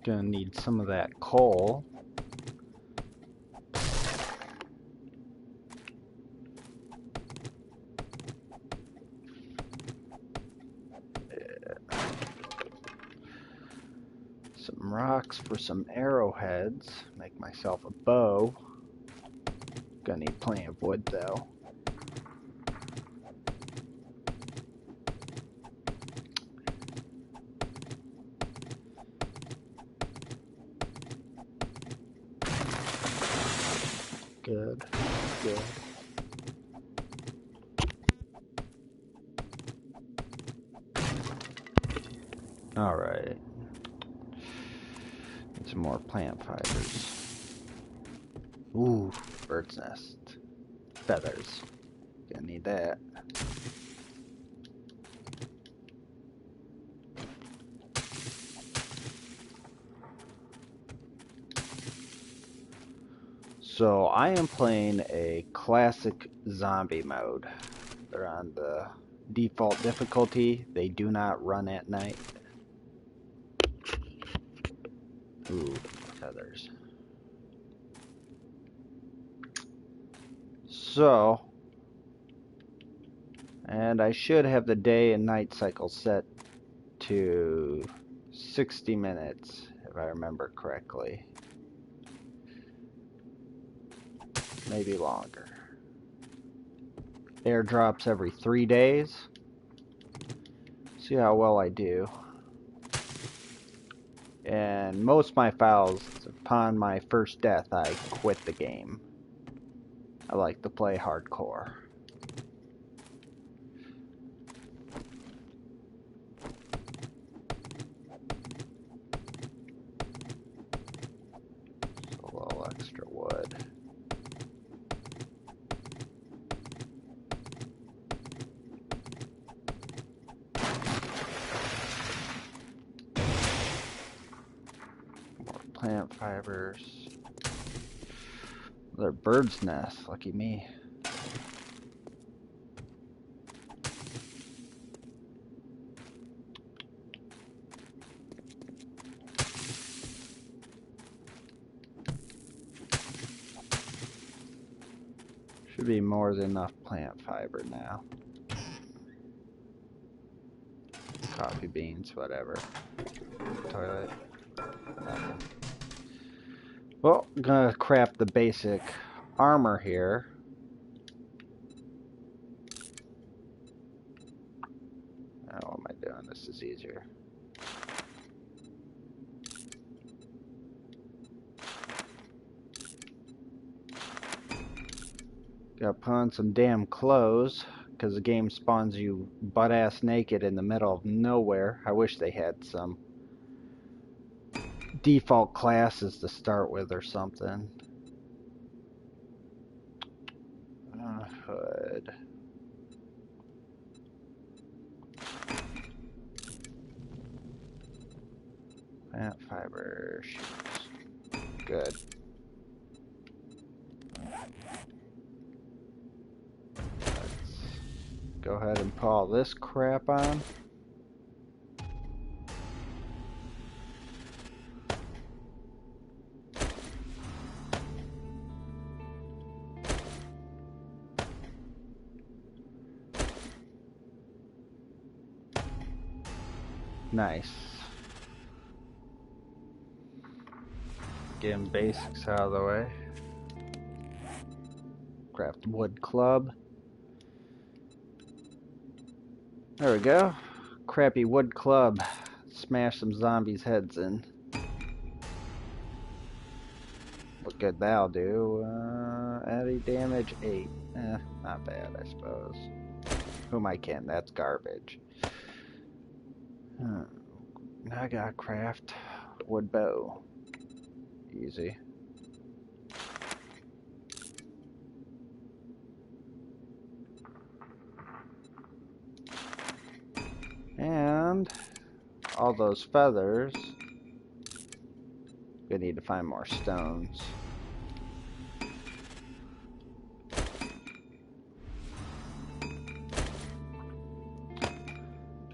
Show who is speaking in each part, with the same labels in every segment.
Speaker 1: Gonna need some of that coal. Some rocks for some arrowheads. Make myself a bow. Gonna need plenty of wood though. Good, good. Alright. Need some more plant fibers. Ooh, bird's nest. Feathers. Gonna need that. So I am playing a classic zombie mode. They're on the default difficulty. They do not run at night. Ooh, feathers. So, and I should have the day and night cycle set to 60 minutes, if I remember correctly. Maybe longer. Airdrops every 3 days. See how well I do. And most of my files, upon my first death, I quit the game. I like to play hardcore. So a little extra wood. More plant fibers. Another bird's nest, lucky me. Should be more than enough plant fiber now. Coffee beans, whatever. Toilet. Nothing. Well, I'm gonna craft the basic armor here. Oh, what am I doing? This is easier. Gotta put on some damn clothes, because the game spawns you butt-ass naked in the middle of nowhere. I wish they had some default classes to start with or something. Hood. Plant fiber shoes. Good. Go ahead and put all this crap on. Nice. Getting basics out of the way. Craft wood club. There we go. Crappy wood club. Smash some zombies' heads in. What good that'll do? Added damage 8. Not bad, I suppose. Who am I kidding? That's garbage. Now I gotta craft wood bow. Easy. And all those feathers. We need to find more stones.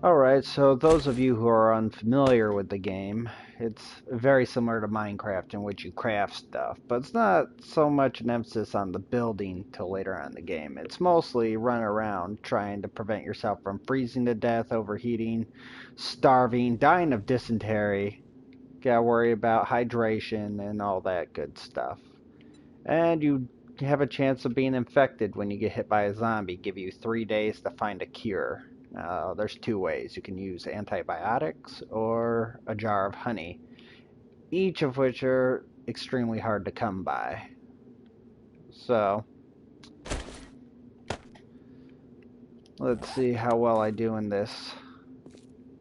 Speaker 1: Alright, so those of you who are unfamiliar with the game, it's very similar to Minecraft in which you craft stuff, but it's not so much an emphasis on the building till later on in the game. It's mostly run around trying to prevent yourself from freezing to death, overheating, starving, dying of dysentery. Gotta worry about hydration and all that good stuff. And you have a chance of being infected when you get hit by a zombie. Give you 3 days to find a cure. There's two ways. You can use antibiotics or a jar of honey, each of which are extremely hard to come by. So, let's see how well I do in this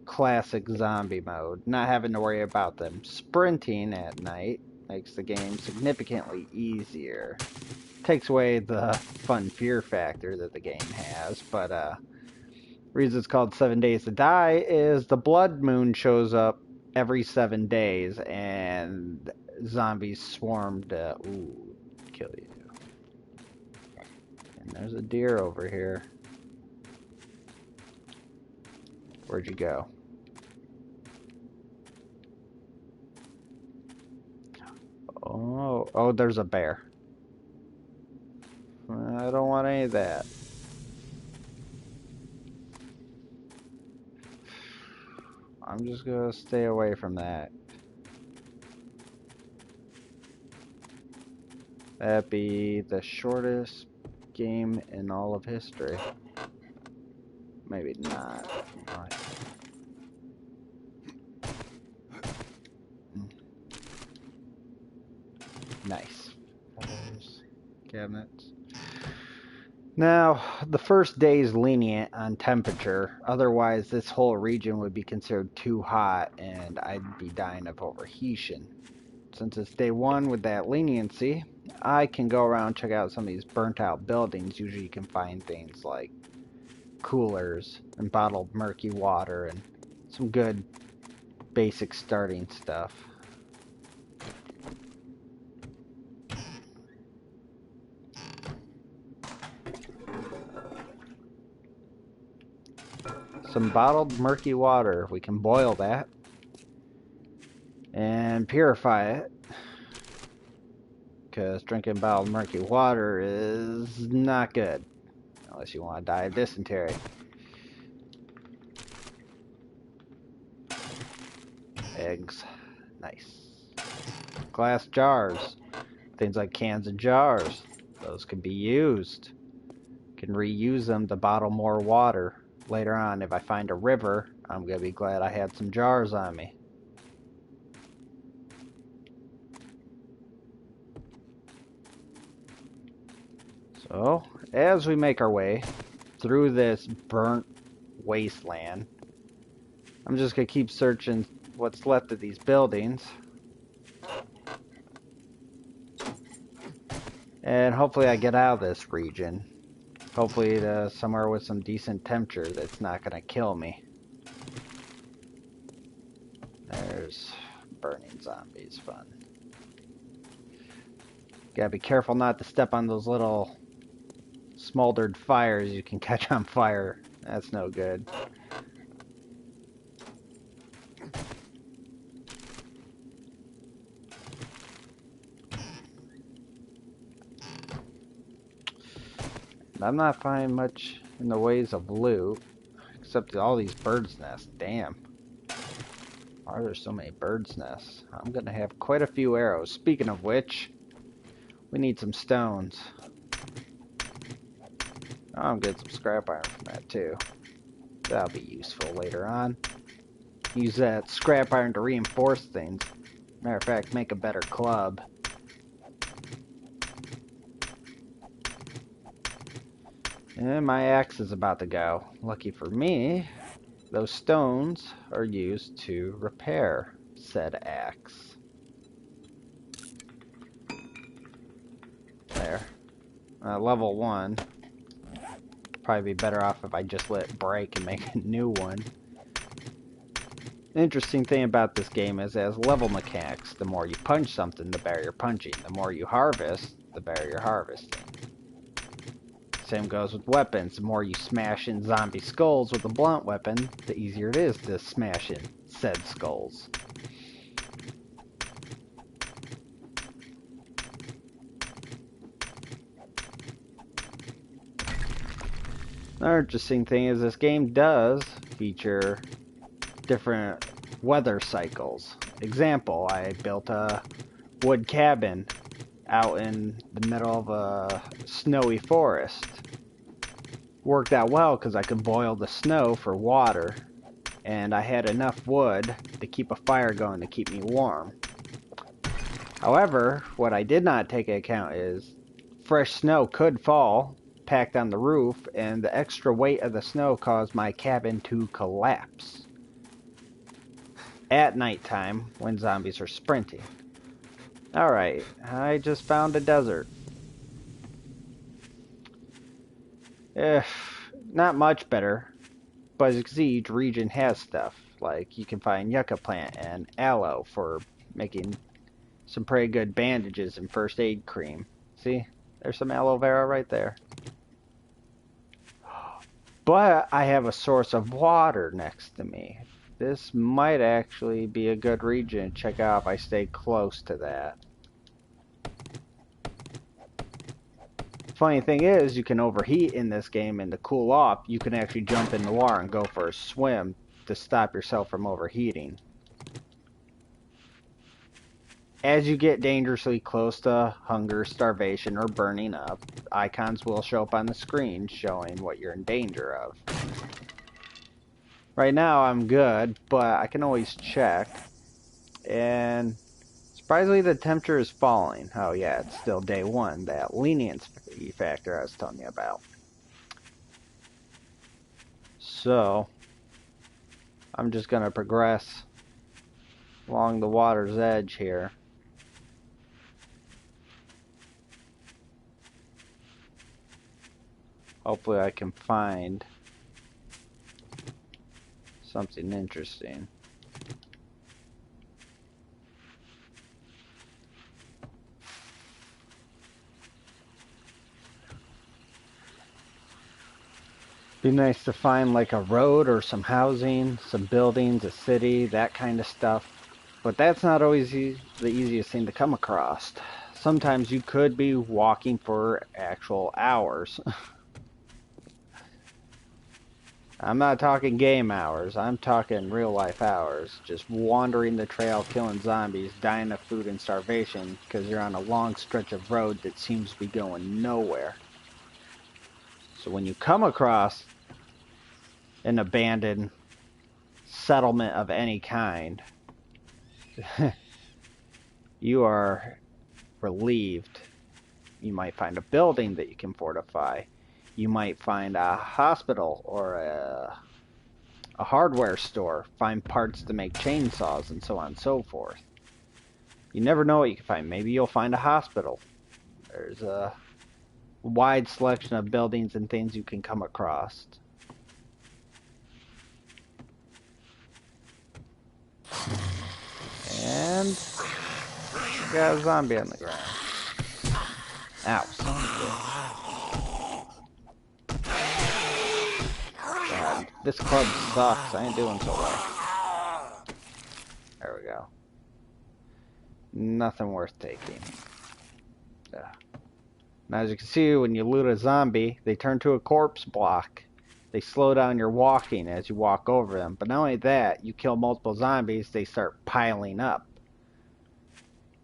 Speaker 1: classic zombie mode. Not having to worry about them sprinting at night makes the game significantly easier. Takes away the fun fear factor that the game has, but reason it's called 7 Days to Die is the blood moon shows up every 7 days and zombies swarm to kill you. And there's a deer over here. Where'd you go? Oh, there's a bear. I don't want any of that. I'm just gonna stay away from that. That'd be the shortest game in all of history. Maybe not. Nice. Cabinets. Now, the first day is lenient on temperature. Otherwise, this whole region would be considered too hot and I'd be dying of overheating. Since it's day one with that leniency, I can go around and check out some of these burnt out buildings. Usually you can find things like coolers and bottled murky water and some good basic starting stuff. Some bottled murky water. We can boil that and purify it, because drinking bottled murky water is not good unless you want to die of dysentery. Eggs. Nice. Glass jars. Things like cans and jars. Those can be used. Can reuse them to bottle more water. Later on, if I find a river, I'm going to be glad I had some jars on me. So, as we make our way through this burnt wasteland, I'm just going to keep searching what's left of these buildings. And hopefully I get out of this region. Hopefully to somewhere with some decent temperature that's not going to kill me. There's burning zombies. Fun. Gotta be careful not to step on those little smoldered fires you can catch on fire. That's no good. I'm not finding much in the ways of loot, except all these birds' nests. Damn. Why are there so many birds' nests? I'm gonna have quite a few arrows. Speaking of which, we need some stones. Oh, I'm getting some scrap iron from that too. That'll be useful later on. Use that scrap iron to reinforce things. Matter of fact, make a better club. And my axe is about to go. Lucky for me, those stones are used to repair said axe. There. Level 1. Probably be better off if I just let it break and make a new one. The interesting thing about this game is it has level mechanics. The more you punch something, the better you're punching. The more you harvest, the better you're harvesting. Same goes with weapons. The more you smash in zombie skulls with a blunt weapon, the easier it is to smash in said skulls. Another interesting thing is this game does feature different weather cycles. Example, I built a wood cabin out in the middle of a snowy forest. Worked out well because I could boil the snow for water, and I had enough wood to keep a fire going to keep me warm. However, what I did not take into account is fresh snow could fall, packed on the roof, and the extra weight of the snow caused my cabin to collapse at nighttime when zombies are sprinting. Alright, I just found a desert. Not much better, but as you can see, each region has stuff. Like, you can find yucca plant and aloe for making some pretty good bandages and first aid cream. See? There's some aloe vera right there. But I have a source of water next to me. This might actually be a good region to check out if I stay close to that. Funny thing is, you can overheat in this game, and to cool off, you can actually jump in the water and go for a swim to stop yourself from overheating. As you get dangerously close to hunger, starvation, or burning up, icons will show up on the screen showing what you're in danger of. Right now I'm good, but I can always check. And surprisingly the temperature is falling. Oh yeah, it's still day one, that leniency factor I was telling you about. So, I'm just going to progress along the water's edge here. Hopefully I can find something interesting. Be nice to find like a road or some housing, some buildings, a city, that kind of stuff. But that's not always the easiest thing to come across. Sometimes you could be walking for actual hours. I'm not talking game hours, I'm talking real life hours. Just wandering the trail, killing zombies, dying of food and starvation because you're on a long stretch of road that seems to be going nowhere. So when you come across an abandoned settlement of any kind, you are relieved. You might find a building that you can fortify. You might find a hospital or a hardware store, find parts to make chainsaws and so on and so forth. You never know what you can find. Maybe you'll find a hospital. There's a wide selection of buildings and things you can come across. And we got a zombie on the ground. Ow, son of a bitch. God, this club sucks. I ain't doing so well. There we go. Nothing worth taking. Yeah. Now, as you can see, when you loot a zombie, they turn to a corpse block. They slow down your walking as you walk over them. But not only that, you kill multiple zombies, they start piling up.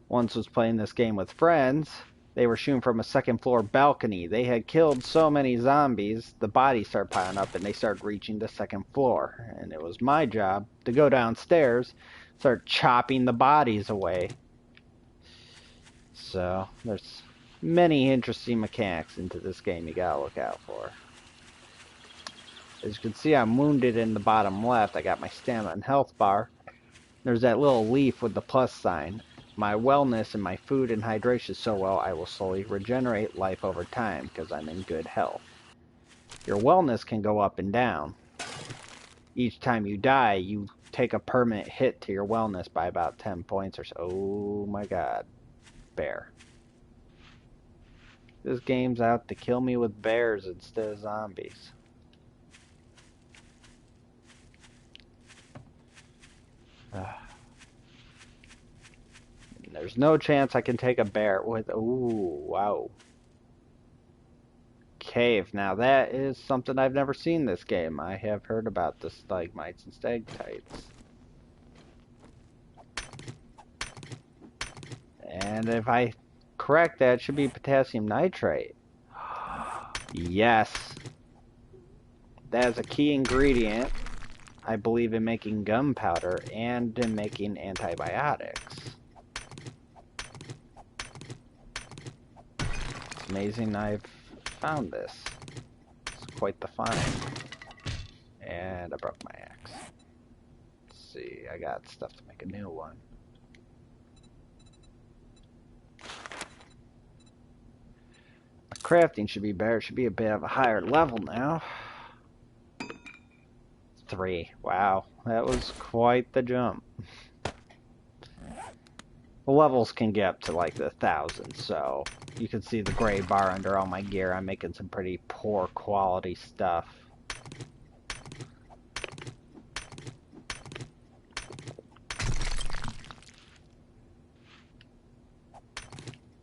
Speaker 1: Once was playing this game with friends. They were shooting from a second floor balcony. They had killed so many zombies, the bodies started piling up and they started reaching the second floor. And it was my job to go downstairs, start chopping the bodies away. So, there's many interesting mechanics into this game you gotta look out for. As you can see, I'm wounded in the bottom left. I got my stamina and health bar. There's that little leaf with the plus sign. My wellness and my food and hydration so well, I will slowly regenerate life over time because I'm in good health. Your wellness can go up and down. Each time you die, you take a permanent hit to your wellness by about 10 points or so. Oh my god. Bear. This game's out to kill me with bears instead of zombies. There's no chance I can take a bear with... Ooh, wow. Cave. Now that is something I've never seen in this game. I have heard about the stalagmites and stalactites. And if I correct that, it should be potassium nitrate. Yes. That is a key ingredient, I believe, in making gunpowder and in making antibiotics. It's amazing I've found this. It's quite the find. And I broke my axe. Let's see, I got stuff to make a new one. Crafting should be better. It should be a bit of a higher level now. 3. Wow, that was quite the jump. The levels can get up to like the 1,000, so you can see the gray bar under all my gear. I'm making some pretty poor quality stuff.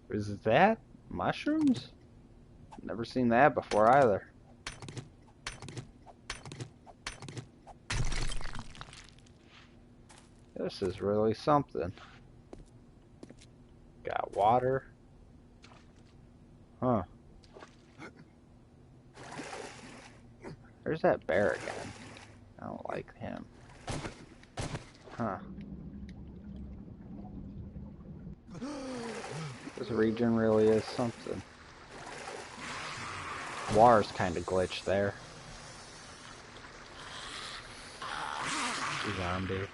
Speaker 1: Is that mushrooms? Never seen that before either. This is really something. Got water. Huh. There's that bear again. I don't like him. Huh. This region really is something. Water's kind of glitched there. Zombie.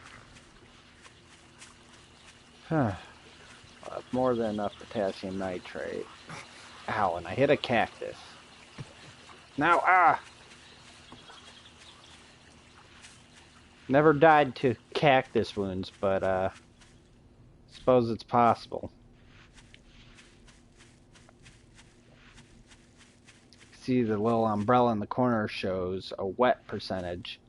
Speaker 1: Huh. More than enough potassium nitrate. Ow, and I hit a cactus. Now, Never died to cactus wounds, but, suppose it's possible. See, the little umbrella in the corner shows a wet percentage.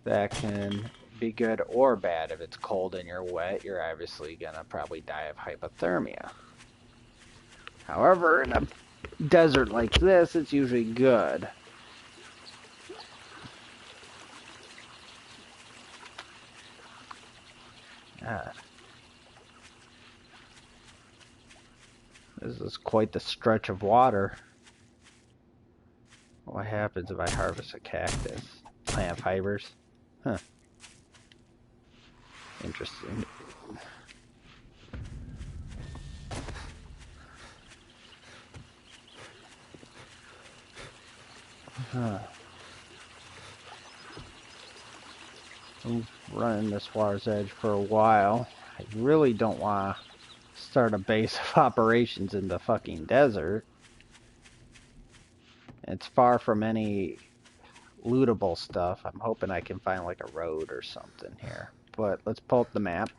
Speaker 1: That can be good or bad. If it's cold and you're wet, you're obviously gonna probably die of hypothermia. However, in a desert like this, it's usually good. This is quite the stretch of water. What happens if I harvest a cactus? Plant fibers? Huh. Interesting. Huh. I'm running this water's edge for a while. I really don't want to start a base of operations in the fucking desert. It's far from any lootable stuff. I'm hoping I can find like a road or something here. But let's pull up the map.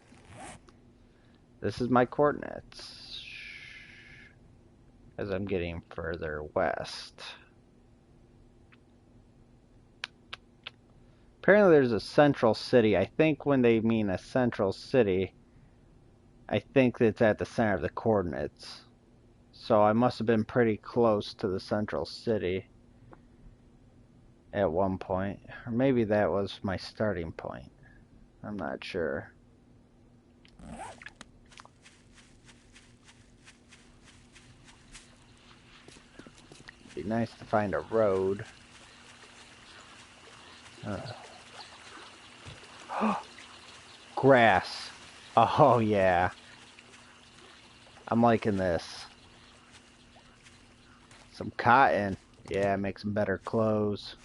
Speaker 1: This is my coordinates as I'm getting further west. Apparently there's a central city. I think when they mean a central city, I think it's at the center of the coordinates. So I must have been pretty close to the central city at one point. Or maybe that was my starting point. I'm not sure. It'd be nice to find a road. Grass. Oh yeah. I'm liking this. Some cotton. Yeah, make some better clothes.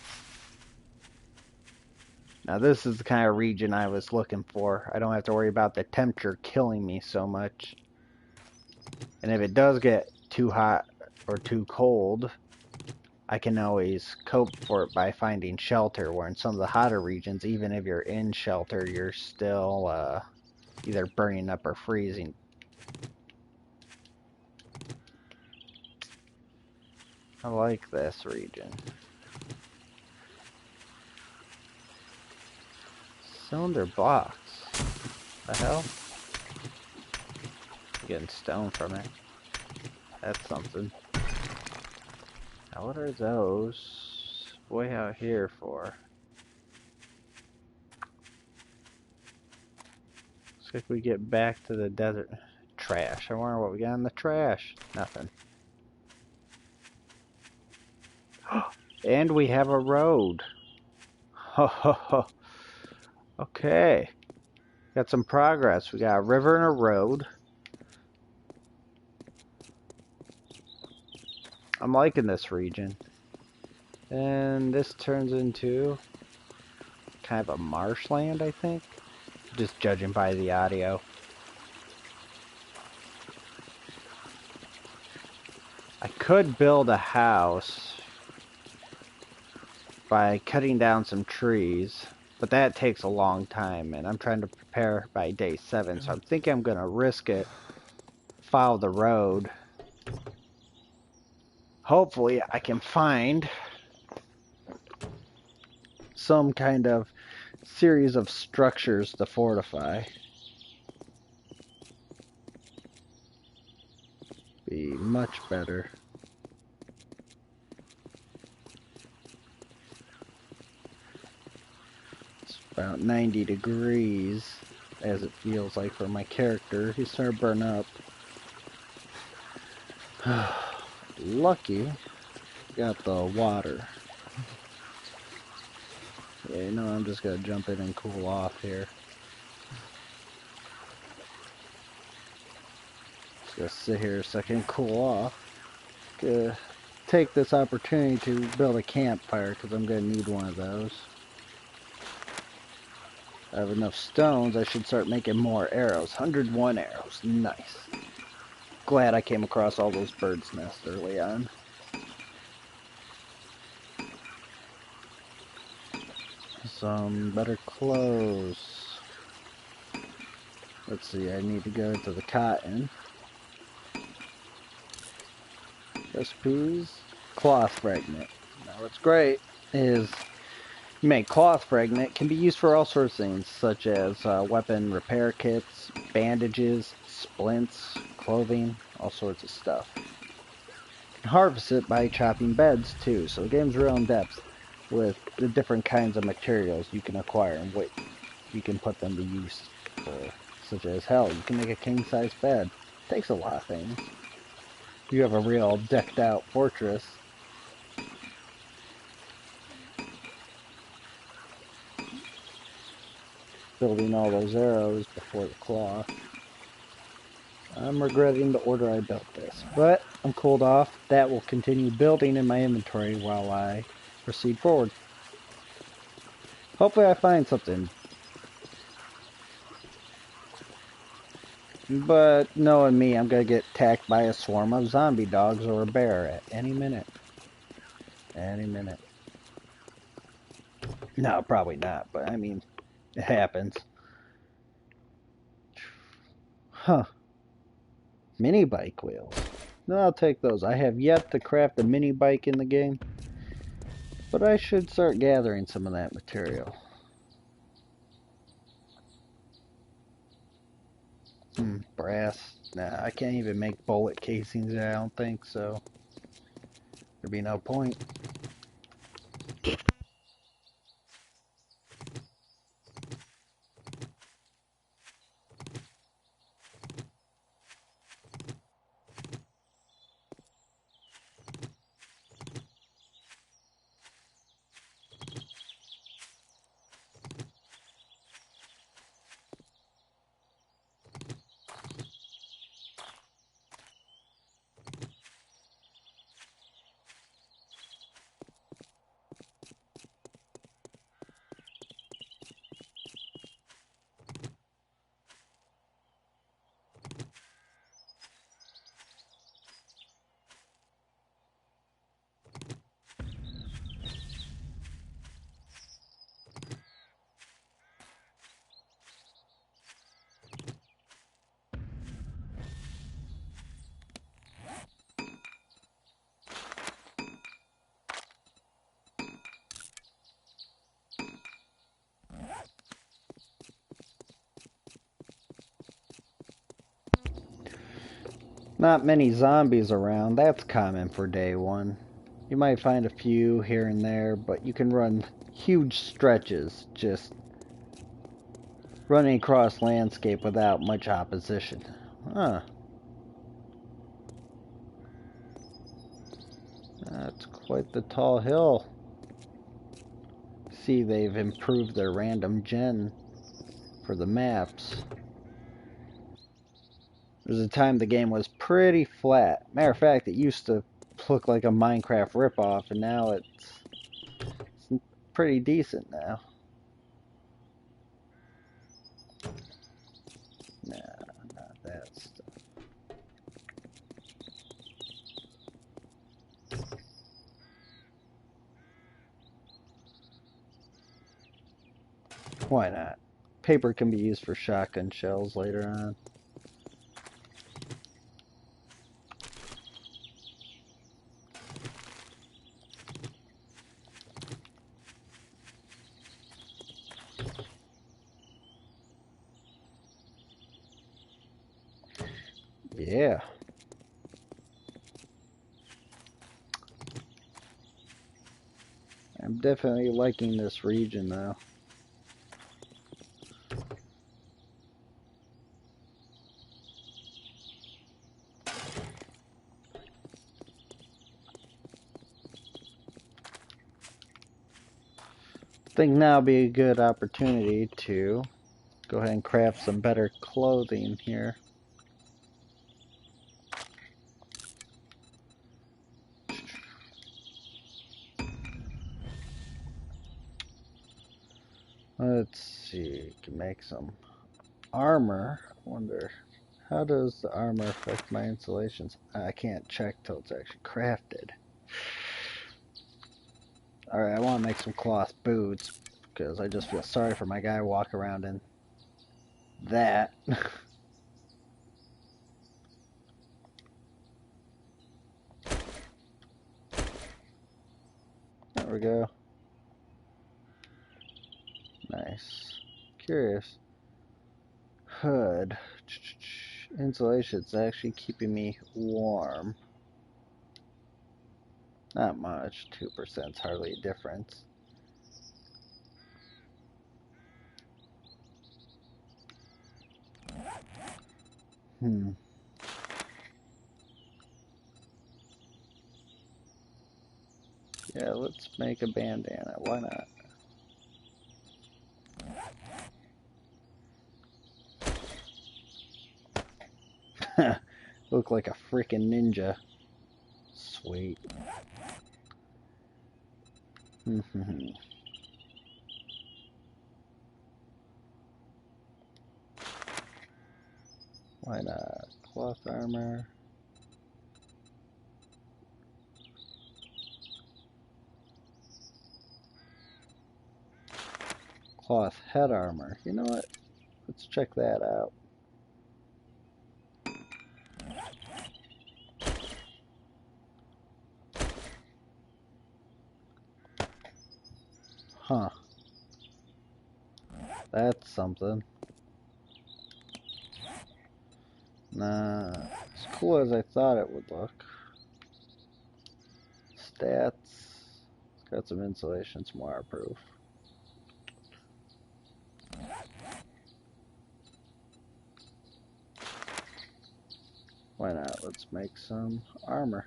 Speaker 1: Now this is the kind of region I was looking for. I don't have to worry about the temperature killing me so much. And if it does get too hot or too cold, I can always cope for it by finding shelter, where in some of the hotter regions, even if you're in shelter, you're still either burning up or freezing. I like this region. Cylinder blocks. The hell? I'm getting stone from it. That's something. Now what are those way out here for? Looks like we get back to the desert. Trash. I wonder what we got in the trash. Nothing. And we have a road. Ho ho ho. Okay. Got some progress. We got a river and a road. I'm liking this region. And this turns into kind of a marshland, I think. Just judging by the audio. I could build a house by cutting down some trees, but that takes a long time, and I'm trying to prepare by day 7, so I'm thinking I'm going to risk it, follow the road. Hopefully I can find some kind of series of structures to fortify. Be much better. It's about 90 degrees, as it feels like for my character. He's starting to burn up. Lucky got the water. Yeah, you know, I'm just gonna jump in and cool off here. Just gonna sit here a second, cool off. Gonna take this opportunity to build a campfire because I'm gonna need one of those. I have enough stones, I should start making more arrows. 101 arrows, nice. Glad I came across all those birds' nests early on. Some better clothes. Let's see, I need to go to the cotton. Recipes. Cloth fragment. Now what's great is you make cloth fragment, can be used for all sorts of things, such as weapon repair kits, bandages, splints, clothing, all sorts of stuff. You can harvest it by chopping beds too, so the game's real in depth with the different kinds of materials you can acquire and what you can put them to use for, such as hell, you can make a king-size bed. Takes a lot of things. You have a real decked out fortress. Building all those arrows before the cloth. I'm regretting the order I built this, but I'm cooled off. That will continue building in my inventory while I proceed forward. Hopefully I find something. But knowing me, I'm going to get attacked by a swarm of zombie dogs or a bear at any minute. Any minute. No, probably not, but I mean, it happens. Huh. Mini bike wheels. No, I'll take those. I have yet to craft a mini bike in the game, but I should start gathering some of that material. Brass. Nah, I can't even make bullet casings, I don't think, so there'd be no point. Not many zombies around. That's common for day one. You might find a few here and there, but you can run huge stretches just running across landscape without much opposition. Huh. That's quite the tall hill. See, they've improved their random gen for the maps. There's a time the game was pretty flat. Matter of fact, it used to look like a Minecraft ripoff, and now it's pretty decent now. Nah, not that stuff. Why not? Paper can be used for shotgun shells later on. Yeah. I'm definitely liking this region though. I think now would be a good opportunity to go ahead and craft some better clothing here. Let's see, can make some armor. I wonder, how does the armor affect my installations? I can't check till it's actually crafted. Alright, I want to make some cloth boots because I just feel sorry for my guy walking around in that. There we go. Nice. Curious. Hood. Insulation's actually keeping me warm. Not much. 2% is hardly a difference. Yeah, let's make a bandana. Why not? Look like a freaking ninja. Sweet. Why not? Cloth armor. Cloth head armor. You know what? Let's check that out. Huh. That's something. Nah, as cool as I thought it would look. Stats. It's got some insulation, some waterproof. Why not? Let's make some armor.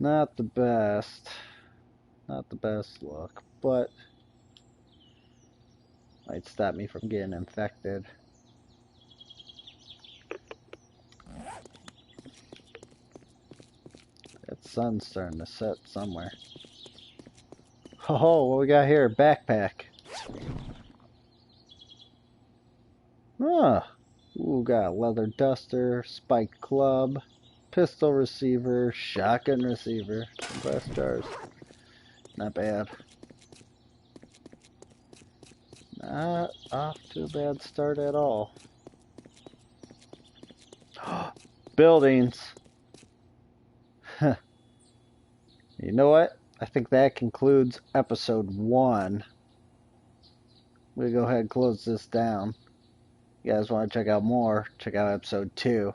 Speaker 1: Not the best. Not the best look, but might stop me from getting infected. That sun's starting to set somewhere. Oh, what we got here? Backpack. Huh. Ooh, got a leather duster, spiked club, pistol receiver, shotgun receiver, glass jars. Not bad. Not off to a bad start at all. Buildings. You know what? I think that concludes episode 1. We'll go ahead and close this down. You guys want to check out more, check out episode 2.